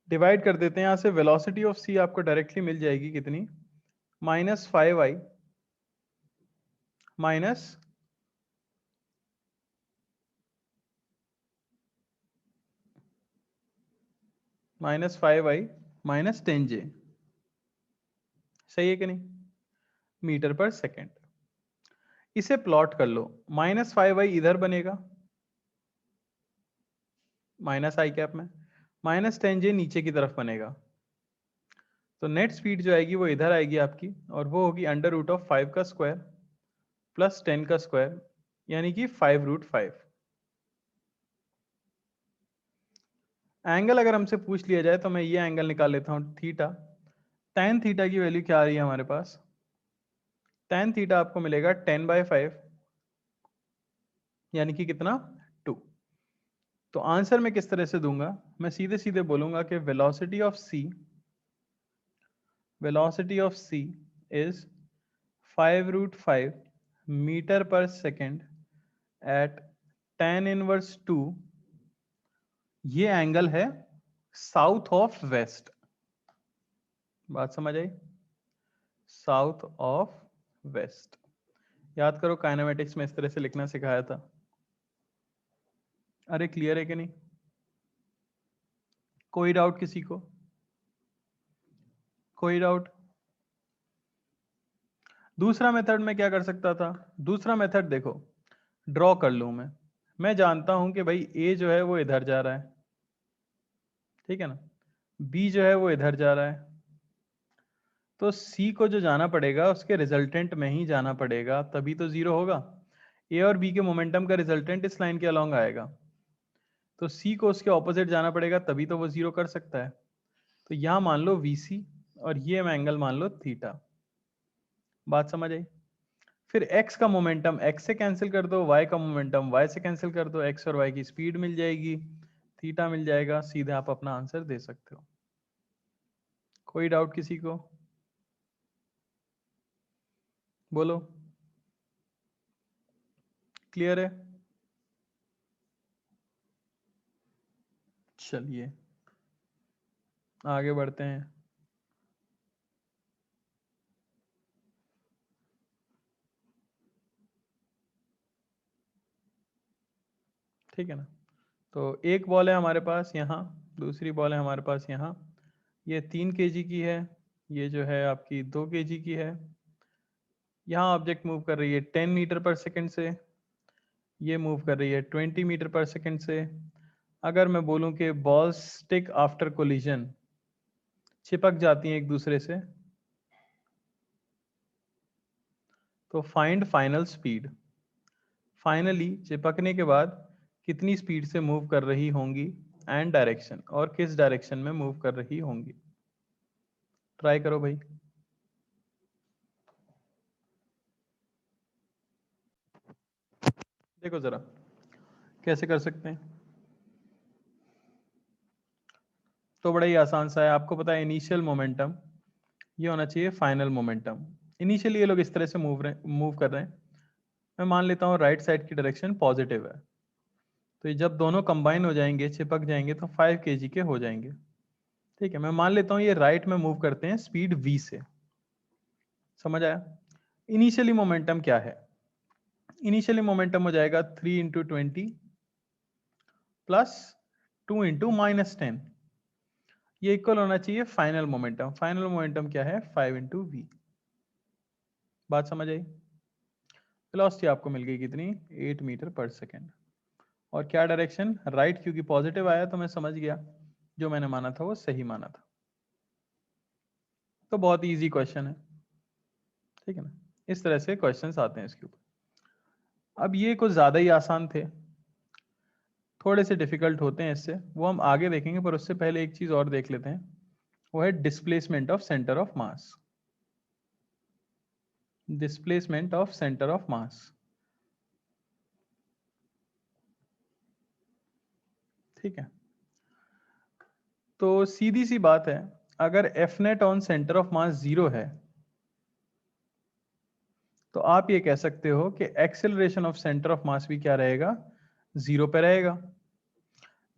[SPEAKER 1] डिवाइड कर देते हैं यहां से, वेलोसिटी ऑफ सी आपको डायरेक्टली मिल जाएगी कितनी, -5i minus -5i minus 10j। सही है कि नहीं, मीटर पर सेकेंड। इसे प्लॉट कर लो, -5i इधर बनेगा माइनस आई कैप में, -10j नीचे की तरफ बनेगा। तो नेट स्पीड जो आएगी वो इधर आएगी आपकी, और वो होगी √5 का स्क्वायर प्लस 10 का स्क्वायर, यानी कि 5√5। एंगल अगर हमसे पूछ लिया जाए तो मैं ये एंगल निकाल लेता हूँ थीटा। tan थीटा की वैल्यू क्या आ रही है हमारे पास, tan थीटा आपको मिलेगा 10/5, यानी कि कितना, 2। तो आंसर मैं किस तरह से दूंगा, मैं सीधे सीधे बोलूंगा कि velocity of C is 5√5 metre per second at tan−2। ये एंगल है साउथ ऑफ वेस्ट। बात समझ आई, साउथ ऑफ वेस्ट। याद करो काइनेमेटिक्स में इस तरह से लिखना सिखाया था। अरे क्लियर है कि नहीं? कोई डाउट किसी को? कोई डाउट? दूसरा मेथड में क्या कर सकता था? दूसरा मेथड देखो, ड्रॉ कर लूं मैं जानता हूं कि भाई ए जो है वो इधर जा रहा है, ठीक है ना, बी जो है वो इधर जा रहा है, तो सी को जो जाना पड़ेगा उसके रिजल्टेंट में ही जाना पड़ेगा, तभी तो जीरो होगा। ए और बी के मोमेंटम का रिजल्टेंट इस लाइन के अलोंग आएगा, तो सी को उसके ऑपोजिट जाना पड़ेगा, तभी तो वो जीरो कर सकता है। तो यहां मान लो VC और ये एंगल मान लो थीटा। बात समझ आई? फिर x का मोमेंटम x से कैंसिल कर दो, y का मोमेंटम y से कैंसिल कर दो, x और y की स्पीड मिल जाएगी, थीटा मिल जाएगा, सीधे आप अपना आंसर दे सकते हो। कोई डाउट किसी को? बोलो, क्लियर है? चलिए आगे बढ़ते हैं। ठीक है ना, तो एक बॉल है हमारे पास यहाँ, दूसरी बॉल है हमारे पास यहाँ, ये 3 kg की है, ये जो है आपकी 2 kg की है। यहाँ ऑब्जेक्ट मूव कर रही है 10 मीटर पर सेकंड से, ये मूव कर रही है 20 मीटर पर सेकंड से। अगर मैं बोलूं कि बॉल्स स्टिक आफ्टर कोलिजन, चिपक जाती हैं एक दूसरे से, तो फाइंड फाइनल स्पीड। फाइनली चिपकने के बाद कितनी स्पीड से मूव कर रही होंगी एंड डायरेक्शन, और किस डायरेक्शन में मूव कर रही होंगी। ट्राई करो भाई। देखो जरा कैसे कर सकते हैं। तो बड़ा ही आसान सा है, आपको पता है इनिशियल मोमेंटम ये होना चाहिए फाइनल मोमेंटम। इनिशियली ये लोग इस तरह से मूव कर रहे हैं, मैं मान लेता हूँ राइट साइड की डायरेक्शन पॉजिटिव है, तो ये जब दोनों कंबाइन हो जाएंगे, चिपक जाएंगे, तो 5 kg के हो जाएंगे। ठीक है, मैं मान लेता हूँ ये राइट में मूव करते हैं स्पीड v से। समझ आया? इनिशियली मोमेंटम क्या है? इनिशियली मोमेंटम हो जाएगा 3 इंटू 20 प्लस 2 इंटू -10, ये इक्वल होना चाहिए फाइनल मोमेंटम। फाइनल मोमेंटम क्या है? 5 इंटू वी। बात समझ आई? वेलोसिटी आपको मिल गई कितनी? 8 मीटर पर सेकेंड। और क्या डायरेक्शन? राइट, क्योंकि पॉजिटिव आया तो मैं समझ गया जो मैंने माना था वो सही माना था। तो बहुत इजी क्वेश्चन है, ठीक है ना, इस तरह से क्वेश्चंस आते हैं इसके ऊपर। अब ये कुछ ज्यादा ही आसान थे, थोड़े से डिफिकल्ट होते हैं इससे, वो हम आगे देखेंगे, पर उससे पहले एक चीज और देख लेते हैं, वो है displacement of centre of mass. Displacement of centre of mass, ठीक है। तो सीधी सी बात है, अगर F net on centre of मास 0 है, तो आप ये कह सकते हो कि एक्सेलरेशन ऑफ सेंटर ऑफ मास भी क्या रहेगा? 0 पे रहेगा।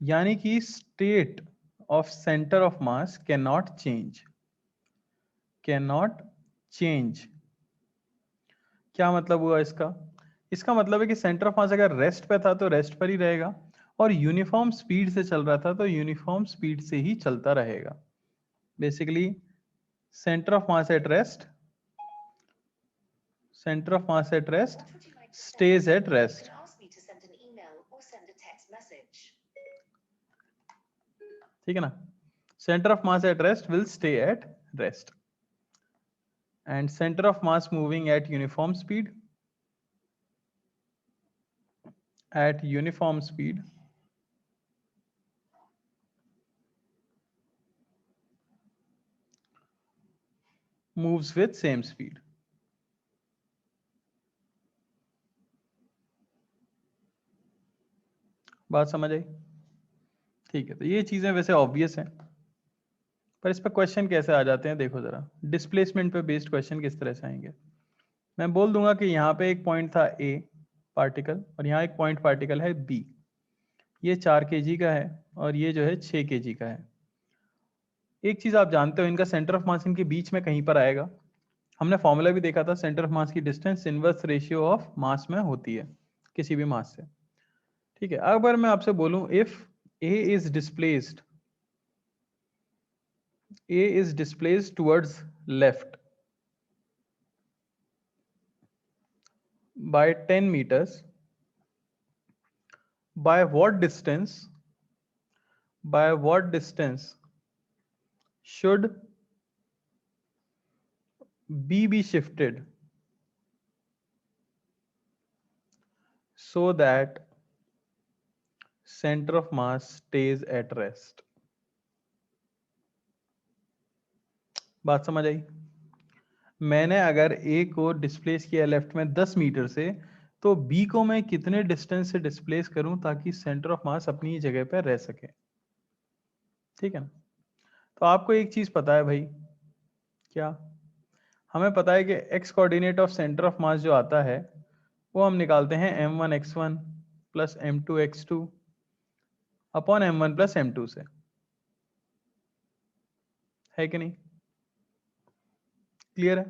[SPEAKER 1] यानी कि state of centre of mass can not change. Can not change क्या मतलब हुआ इसका? इसका मतलब है कि सेंटर ऑफ मास अगर रेस्ट पे था तो रेस्ट पर ही रहेगा, और यूनिफॉर्म स्पीड से चल रहा था तो यूनिफॉर्म स्पीड से ही चलता रहेगा। Basically centre of mass at rest, center of mass at rest stays at rest. ठीक है ना, center of mass at rest will stay at rest, and center of mass moving at uniform speed, at uniform speed moves with same speed. बात समझ आई? ठीक है, तो ये चीजें वैसे ऑब्वियस हैं, पर इस पर क्वेश्चन कैसे आ जाते हैं देखो जरा। डिस्प्लेसमेंट पे बेस्ड क्वेश्चन किस तरह से आएंगे? मैं बोल दूंगा कि यहाँ पे एक पॉइंट था ए पार्टिकल, और यहाँ एक पॉइंट पार्टिकल है बी, ये 4 kg का है और ये जो है 6 kg का है। एक चीज आप जानते हो, इनका सेंटर ऑफ मास इनके बीच में कहीं पर आएगा। हमने फॉर्मूला भी देखा था, सेंटर ऑफ मास की distance inverse ratio of mass में होती है किसी भी मास से। ठीक है, अगर मैं आपसे बोलूं if A is displaced A is displaced towards left by 10 meters. By what distance should B be shifted so that center of mass stays at rest? बात समझ आई? मैंने अगर A को डिस्प्लेस किया लेफ्ट में 10 मीटर से, तो B को मैं कितने डिस्टेंस से डिस्प्लेस करूं ताकि सेंटर ऑफ मास अपनी जगह पर रह सके? ठीक है ना? तो आपको एक चीज पता है भाई, क्या? हमें पता है कि x coordinate of centre of मास जो आता है वो हम निकालते हैं m1 x1 plus m2 x2 upon m1 plus m2 से, है कि नहीं? क्लियर है?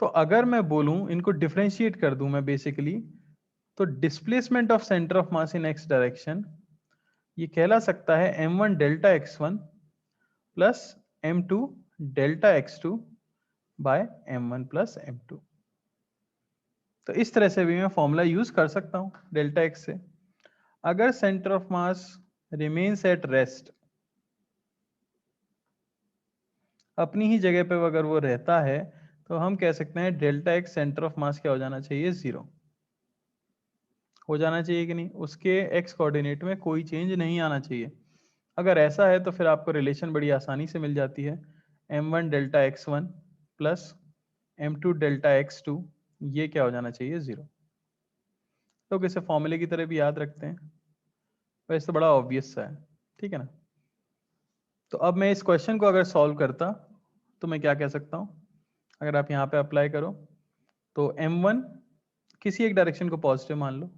[SPEAKER 1] तो अगर मैं बोलूं, इनको डिफरेंशिएट कर दूं मैं बेसिकली, तो displacement of centre of mass in x direction ये कहला सकता है m1 delta x1 plus m2 delta x2 by m1 plus m2। तो इस तरह से भी मैं फॉर्मूला यूज कर सकता हूं डेल्टा x से। अगर centre of mass remains at rest, अपनी ही जगह पे अगर वो रहता है, तो हम कह सकते हैं delta x centre of mass क्या हो जाना चाहिए? 0 हो जाना चाहिए कि नहीं? उसके एक्स कोऑर्डिनेट में कोई चेंज नहीं आना चाहिए। अगर ऐसा है तो फिर आपको रिलेशन बड़ी आसानी से मिल जाती है, m1 delta x1 plus m2 delta x2, ये क्या हो जाना चाहिए? 0। तो इसे फॉर्मूले की तरह भी याद रखते हैं, वैसे तो बड़ा ऑब्वियस सा है, ठीक है ना? तो अब मैं इस क्वेश्चन को अगर सॉल्व करता तो मैं क्या कह सकता हूं? अगर आप यहां पे अप्लाई करो तो m1 किसी एक डायरेक्शन को पॉजिटिव मान लो,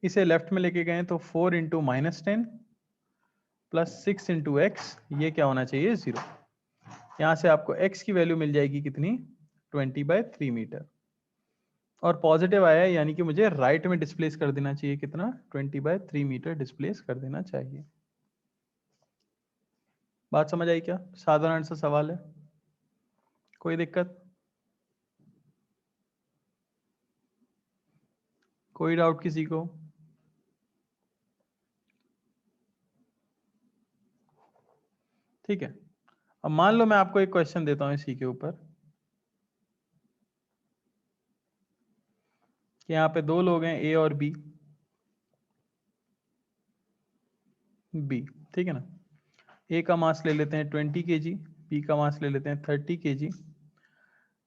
[SPEAKER 1] इसे लेफ्ट में लेके गए तो 4 इंटू -10 प्लस 6 इंटू एक्स, ये क्या होना चाहिए? 0। यहां से आपको x की वैल्यू मिल जाएगी कितनी? 20/3 मीटर। और पॉजिटिव आया यानी कि मुझे राइट में डिस्प्लेस कर देना चाहिए, कितना? 20/3 मीटर डिस्प्लेस कर देना चाहिए। बात समझ आई क्या? साधारण सा सवाल है, कोई दिक्कत, कोई डाउट किसी को? ठीक है, अब मान लो मैं आपको एक क्वेश्चन देता हूं इसी के ऊपर, कि यहाँ पे दो लोग हैं ए और बी, ठीक है ना? ए का मास ले लेते हैं 20 kg, बी का मास ले लेते हैं 30 kg।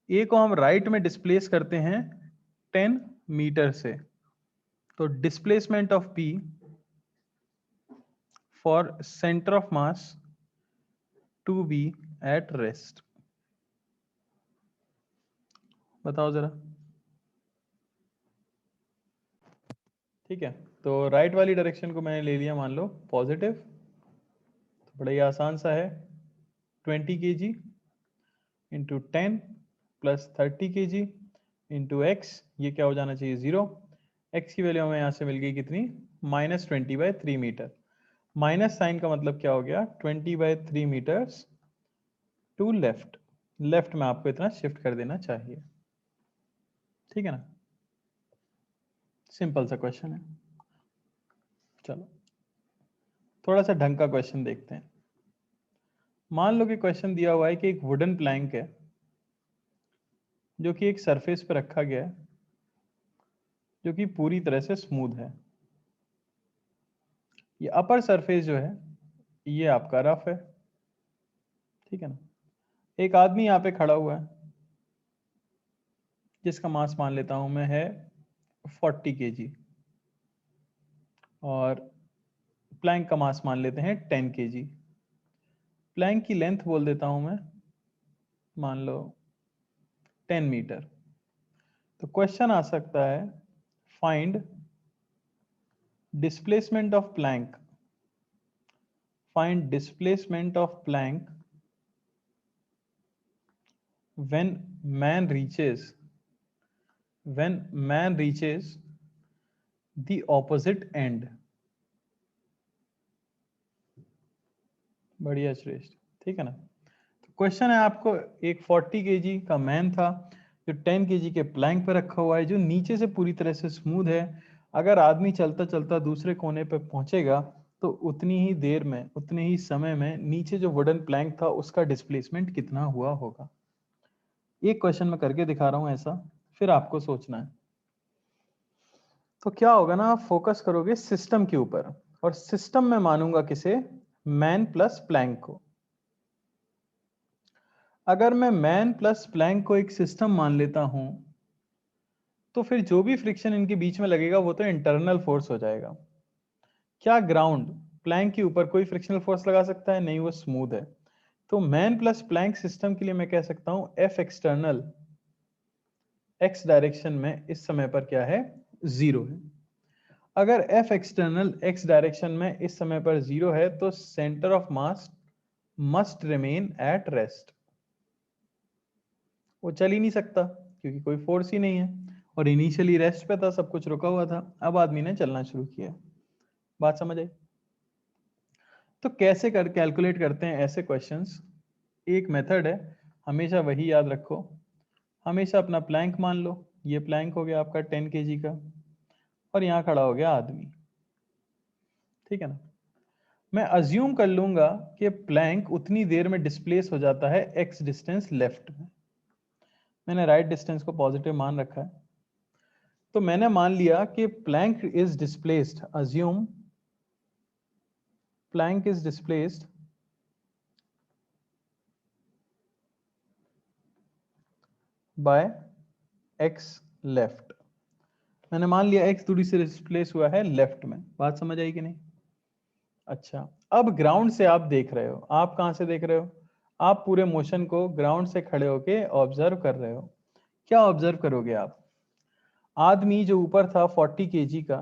[SPEAKER 1] ए को हम राइट में डिस्प्लेस करते हैं 10 मीटर से, तो displacement of B for centre of mass to be at rest, बताओ जरा। ठीक है, तो राइट वाली डायरेक्शन को मैंने ले लिया मान लो पॉजिटिव, तो बड़ा ही आसान सा है, 20 kg into 10 plus 30 kg into x, ये क्या हो जाना चाहिए? 0। एक्स की वैल्यू हमें यहाँ से मिल गई कितनी? -20/3 मीटर। माइनस साइन का मतलब क्या हो गया? 20/3 मीटर्स टू लेफ्ट, लेफ्ट में आपको इतना शिफ्ट कर देना चाहिए, ठीक है ना? सिंपल सा क्वेश्चन है। चलो थोड़ा सा ढंग का क्वेश्चन देखते हैं। मान लो कि क्वेश्चन दिया हुआ है कि एक वुडन प्लैंक है जो कि एक सरफेस पर रखा गया है जो कि पूरी तरह से स्मूथ है। ये अपर सरफेस जो है ये आपका रफ है, ठीक है ना? एक आदमी यहाँ पे खड़ा हुआ है जिसका मास मान लेता हूं मैं है 40 kg, और प्लैंक का मास मान लेते हैं 10 kg। प्लैंक की लेंथ बोल देता हूं मैं, मान लो 10 मीटर। तो क्वेश्चन आ सकता है, find displacement of Planck, find displacement of Planck when man reaches the opposite end, बढ़िया श्रेष्ठ, ठीक है ना। तो क्वेश्चन है आपको, एक 40 केजी का मैन था जो 10 केजी के प्लैंक पे रखा हुआ है, जो नीचे से पूरी तरह से स्मूथ है। अगर आदमी चलता चलता दूसरे कोने पे पहुंचेगा तो उतनी ही देर में, उतने ही समय में नीचे जो वुडन प्लैंक था उसका डिस्प्लेसमेंट कितना हुआ होगा। एक क्वेश्चन में करके दिखा रहा हूं ऐसा, फिर आपको सोचना है। तो क्या होगा ना, आप फोकस करोगे सिस्टम के ऊपर, और सिस्टम में मानूंगा किसे, मैन प्लस प्लैंक को। अगर मैं मैन प्लस प्लैंक को एक सिस्टम मान लेता हूं, तो फिर जो भी फ्रिक्शन इनके बीच में लगेगा वो तो इंटरनल फोर्स हो जाएगा। क्या ग्राउंड प्लैंक के ऊपर कोई फ्रिक्शनल फोर्स लगा सकता है? नहीं, वो स्मूथ है। तो मैन प्लस प्लैंक सिस्टम के लिए मैं कह सकता हूं एफ एक्सटर्नल एक्स डायरेक्शन में इस समय पर क्या है, जीरो है। अगर एफ एक्सटर्नल एक्स डायरेक्शन में इस समय पर जीरो है तो centre of mass must remain at rest. वो चल ही नहीं सकता क्योंकि कोई फोर्स ही नहीं है, और इनिशियली रेस्ट पे था, सब कुछ रुका हुआ था, अब आदमी ने चलना शुरू किया। बात समझ आई? तो कैसे कर कैलकुलेट करते हैं ऐसे क्वेश्चंस? एक मेथड है, हमेशा वही याद रखो। हमेशा अपना प्लैंक मान लो, ये प्लैंक हो गया आपका 10 केजी का, और यहां खड़ा हो गया आदमी, ठीक है ना। मैं अज्यूम कर लूंगा कि प्लैंक उतनी देर में डिस्प्लेस हो जाता है एक्स डिस्टेंस लेफ्ट में। मैंने राइट डिस्टेंस को पॉजिटिव मान रखा है, तो मैंने मान लिया कि plank is displaced, assume plank is displaced by x left. मैंने मान लिया एक्स दूरी से डिस्प्लेस हुआ है लेफ्ट में। बात समझ आई कि नहीं? अच्छा, अब ग्राउंड से आप देख रहे हो, आप कहां से देख रहे हो? आप पूरे मोशन को ग्राउंड से खड़े होके ऑब्जर्व कर रहे हो। क्या ऑब्जर्व करोगे आप? आदमी जो ऊपर था 40 केजी का,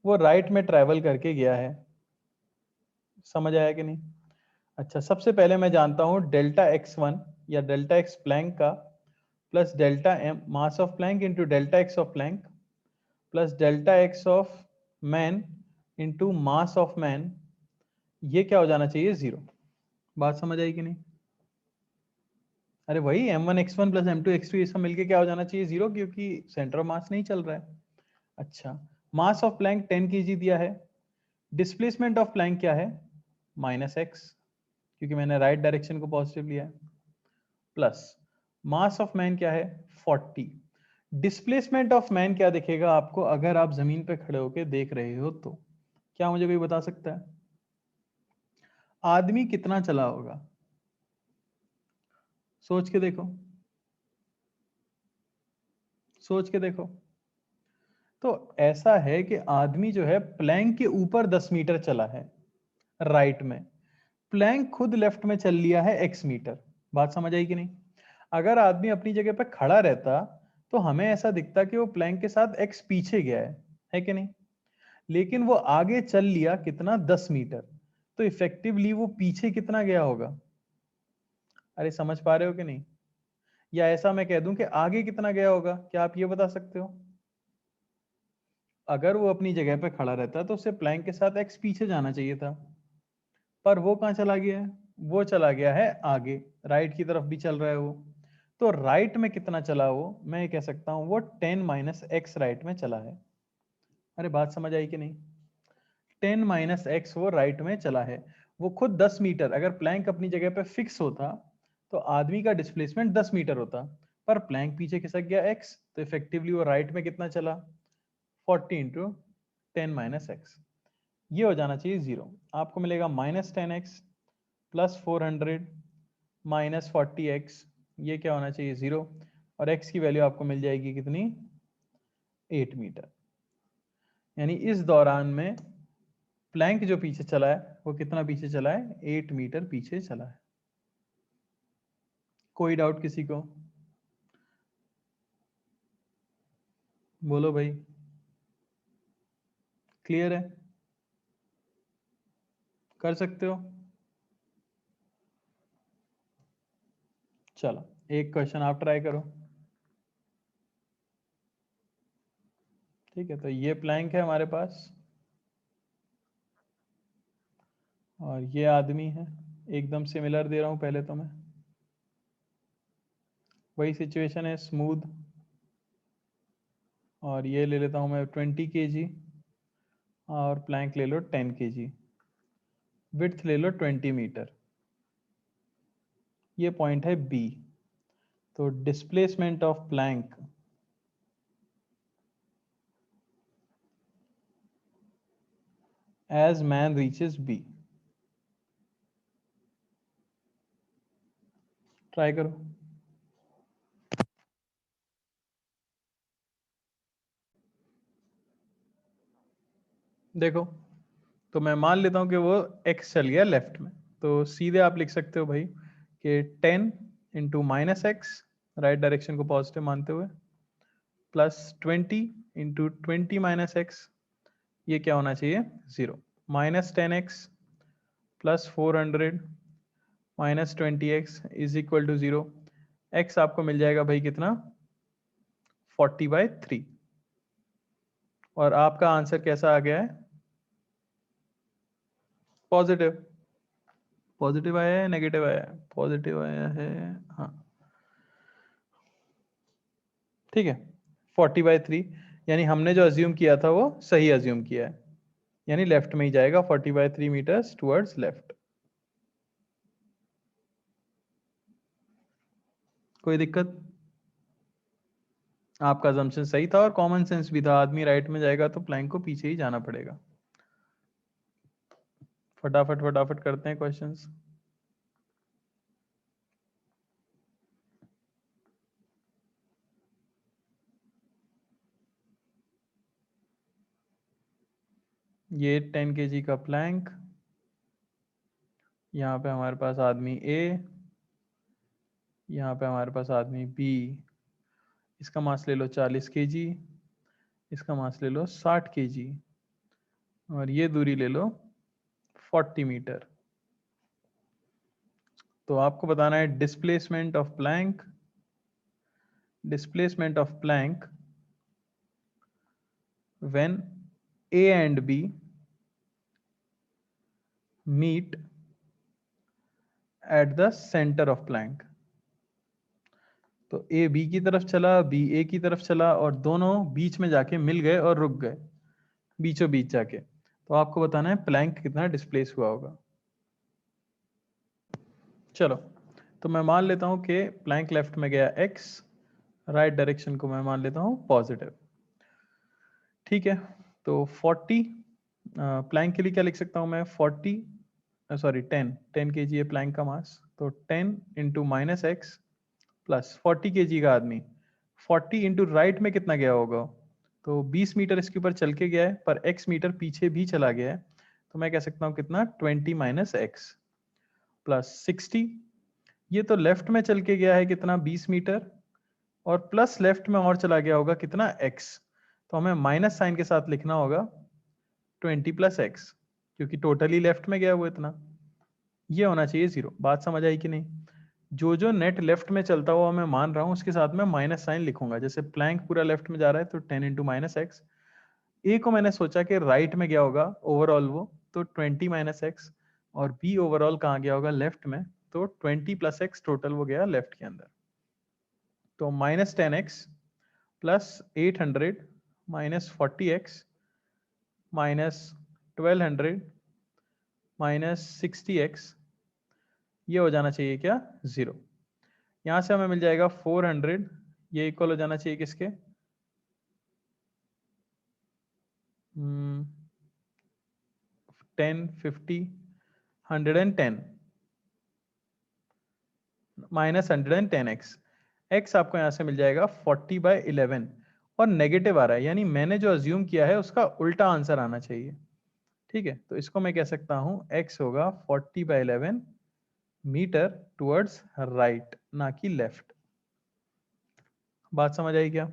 [SPEAKER 1] वो राइट में ट्रैवल करके गया है। समझ आया कि नहीं? अच्छा, सबसे पहले मैं जानता हूं डेल्टा एक्स वन या डेल्टा एक्स प्लैंक का plus delta m mass of plank into delta x of plank plus delta x of man into mass of man, ये क्या हो जाना चाहिए, जीरो। बात समझ आई कि नहीं? अरे वही m1 x1 plus m2 x2 ये सब मिलके क्या हो जाना चाहिए, जीरो, क्योंकि सेंटर ऑफ मास नहीं चल रहा है। अच्छा, मास ऑफ प्लैंक 10 केजी दिया है, डिस्प्लेसमेंट ऑफ प्लैंक क्या है, -x, क्योंकि मैंने राइट डायरेक्शन को पॉजिटिव लिया है, प्लस मास ऑफ मैन क्या है 40। डिस्प्लेसमेंट ऑफ मैन क्या दिखेगा आपको अगर आप जमीन पे खड़े होकर देख रहे हो तो? क्या मुझे कोई बता सकता है? आदमी कितना चला होगा, सोच के देखो, सोच के देखो। तो ऐसा है कि आदमी जो है प्लैंक के ऊपर 10 मीटर चला है राइट में, प्लैंक खुद लेफ्ट में चल लिया है x मीटर। बात समझ आई कि नहीं? अगर आदमी अपनी जगह पर खड़ा रहता तो हमें ऐसा दिखता कि वो प्लैंक के साथ x पीछे गया है कि नहीं? लेकिन वो आगे चल लिया कितना, 10 मीटर, तो इफेक्टिवली वो पीछे कितना गया होगा? अरे समझ पा रहे हो कि नहीं? या ऐसा मैं कह दूं कि आगे कितना गया होगा, क्या आप ये बता सकते हो? अगर वो अपनी जगह पे खड़ा रहता तो उसे प्लैंक के साथ x पीछे जाना चाहिए था, पर वो कहां चला गया है, वो चला गया है आगे, राइट की तरफ भी चल रहा है वो। तो राइट में कितना चला वो, मैं ये कह सकता हूं वो 10 माइनस एक्स राइट में चला है। अरे बात समझ आई कि नहीं? 10 माइनस एक्स वो राइट में चला है। वो खुद 10 मीटर, अगर प्लैंक अपनी जगह पे फिक्स होता तो आदमी का डिस्प्लेसमेंट 10 मीटर होता, पर प्लैंक पीछे खिसक गया एक्स, तो इफेक्टिवली वो राइट में कितना चला, 40 इंटू 10 माइनस एक्स। ये हो जाना चाहिए जीरो। आपको मिलेगा -10x प्लस 400 माइनस 40x, ये क्या होना चाहिए, जीरो। और x की वैल्यू आपको मिल जाएगी कितनी, 8 मीटर। यानी इस दौरान में प्लैंक जो पीछे चला है वो कितना पीछे चला है, 8 मीटर पीछे चला है। कोई डाउट किसी को? बोलो भाई, क्लियर है? कर सकते हो? चलो एक क्वेश्चन आप ट्राई करो। ठीक है, तो ये प्लैंक है हमारे पास, और ये आदमी है, एकदम सिमिलर दे रहा हूँ पहले तो मैं, वही सिचुएशन है, स्मूथ। और ये ले लेता हूँ मैं 20 kg, और प्लैंक ले लो 10 kg, विड्थ ले लो 20 मीटर। ये पॉइंट है बी। तो displacement of Planck as man reaches B। Try करो। देखो, तो मैं मान लेता हूं कि वो x चल गया लेफ्ट में, तो सीधे आप लिख सकते हो भाई कि 10 into minus x, right direction को पॉजिटिव मानते हुए, प्लस 20 इंटू 20 माइनस एक्स, ये क्या होना चाहिए, 0, माइनस 10x प्लस 400 minus 20x is equal to 0। x आपको मिल जाएगा भाई कितना, 40/3। और आपका आंसर कैसा आ गया है, पॉजिटिव। पॉजिटिव आया है, नेगेटिव आया है, पॉजिटिव आया है, हाँ ठीक है। 40/3, यानी हमने जो अज्यूम किया था वो सही अज्यूम किया है, यानी लेफ्ट में ही जाएगा, 40/3 मीटर्स टुवर्ड्स लेफ्ट। कोई दिक्कत? आपका अजम्पशन सही था और कॉमन सेंस भी था, आदमी राइट में जाएगा तो प्लैंक को पीछे ही जाना पड़ेगा। फटाफट फटाफट करते हैं क्वेश्चंस। ये 10 kg का प्लैंक, यहाँ पे हमारे पास आदमी ए, यहाँ पे हमारे पास आदमी बी। इसका मास ले लो 40 kg, इसका मास ले लो 60 kg, और ये दूरी ले लो 40 मीटर। तो आपको बताना है displacement of plank, displacement of plank when A and B meet at the centre of plank. तो ए बी की तरफ चला, बी ए की तरफ चला, और दोनों बीच में जाके मिल गए और रुक गए, बीचों बीच जाके। तो आपको बताना है प्लैंक कितना डिस्प्लेस हुआ होगा। चलो, तो मैं मान लेता हूं कि प्लैंक लेफ्ट में गया x, राइट डायरेक्शन को मैं मान लेता हूं पॉजिटिव। ठीक है, तो 40 प्लैंक के लिए क्या लिख सकता हूं मैं, 40 सॉरी 10 kg है प्लैंक का मास, तो 10 into minus x plus 40 kg का आदमी, 40 इंटू राइट में कितना गया होगा, तो 20 मीटर इसके ऊपर चल के गया है, पर x मीटर पीछे भी चला गया है, तो मैं कह सकता हूं कितना, 20 माइनस एक्स प्लस 60। ये तो लेफ्ट में चल के गया है कितना, 20 मीटर, और प्लस लेफ्ट में और चला गया होगा कितना, x। तो हमें माइनस साइन के साथ लिखना होगा 20 प्लस एक्स, क्योंकि टोटली लेफ्ट में गया वो इतना, ये होना चाहिए 0। बात समझ आई कि नहीं? जो जो नेट लेफ्ट में चलता हुआ मैं मान रहा हूं उसके साथ में माइनस साइन लिखूंगा। जैसे प्लैंक पूरा लेफ्ट में जा रहा है तो 10 इंटू माइनस एक्स, ए को मैंने सोचा कि राइट में गया होगा ओवरऑल वो, तो 20 माइनस एक्स, और बी ओवरऑल कहाँ गया होगा, लेफ्ट में, तो 20 प्लस एक्स टोटल वो गया लेफ्ट के अंदर। तो minus 10x plus 800 minus 40x minus 1200 minus 60x, ये हो जाना चाहिए क्या, 0। यहाँ से हमें मिल जाएगा 400, ये इक्वल हो जाना चाहिए किसके, 10 50 110 माइनस 110x, x आपको यहाँ से मिल जाएगा 40/11, और नेगेटिव आ रहा है, यानी मैंने जो अज्यूम किया है उसका उल्टा आंसर आना चाहिए। ठीक है, तो इसको मैं कह सकता हूँ x होगा 40/11 मीटर टुवर्ड्स राइट, ना कि लेफ्ट। बात समझ आई क्या?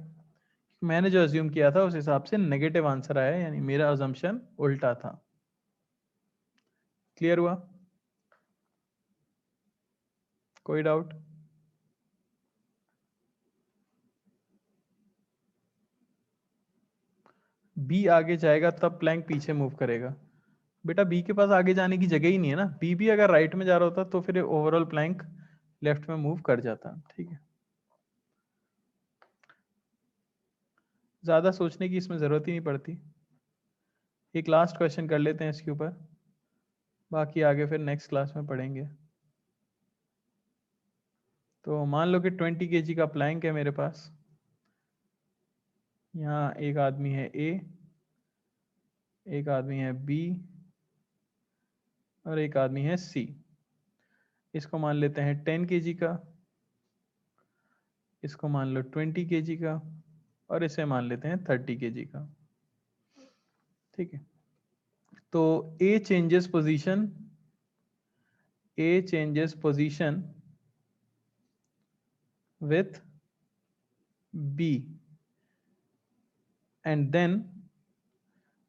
[SPEAKER 1] मैंने जो अज्यूम किया था उस हिसाब से नेगेटिव आंसर आया, यानी मेरा अजम्पशन उल्टा था। क्लियर हुआ? कोई डाउट? बी आगे जाएगा तब प्लैंक पीछे मूव करेगा, बेटा बी के पास आगे जाने की जगह ही नहीं है ना, बी भी अगर राइट में जा रहा होता तो फिर ओवरऑल प्लैंक लेफ्ट में मूव कर जाता। ठीक है, ज्यादा सोचने की इसमें जरूरत ही नहीं पड़ती। एक लास्ट क्वेश्चन कर लेते हैं इसके ऊपर, बाकी आगे फिर नेक्स्ट क्लास में पढ़ेंगे। तो मान लो कि 20 kg का प्लैंक है मेरे पास, यहाँ एक आदमी है ए, एक आदमी है बी और एक आदमी है सी। इसको मान लेते हैं 10 kg का, इसको मान लो 20 kg का और इसे मान लेते हैं 30 kg का। ठीक है, तो A changes position, A changes position with B and then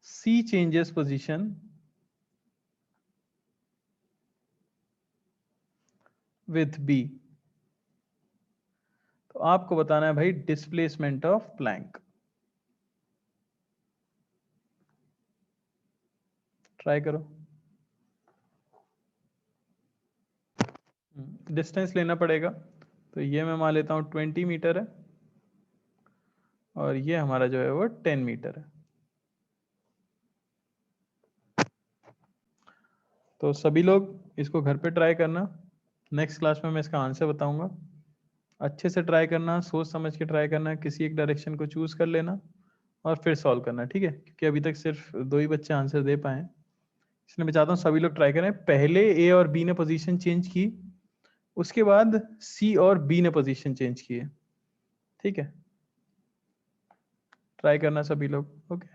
[SPEAKER 1] C changes position with B। तो आपको बताना है भाई डिस्प्लेसमेंट ऑफ प्लैंक। ट्राई करो। डिस्टेंस लेना पड़ेगा, तो ये मैं मान लेता हूँ 20 मीटर है और ये हमारा जो है वो 10 मीटर है। तो सभी लोग इसको घर पे ट्राई करना, नेक्स्ट क्लास में मैं इसका आंसर बताऊंगा। अच्छे से ट्राई करना, सोच समझ के ट्राई करना, किसी एक डायरेक्शन को चूज कर लेना और फिर सॉल्व करना। ठीक है, क्योंकि अभी तक सिर्फ 2 ही बच्चे आंसर दे पाए, इसलिए मैं चाहता हूँ सभी लोग ट्राई करें। पहले ए और बी ने पोजीशन चेंज की, उसके बाद सी और बी ने पोजीशन चेंज की है। ठीक है, ट्राई करना सभी लोग। ओके।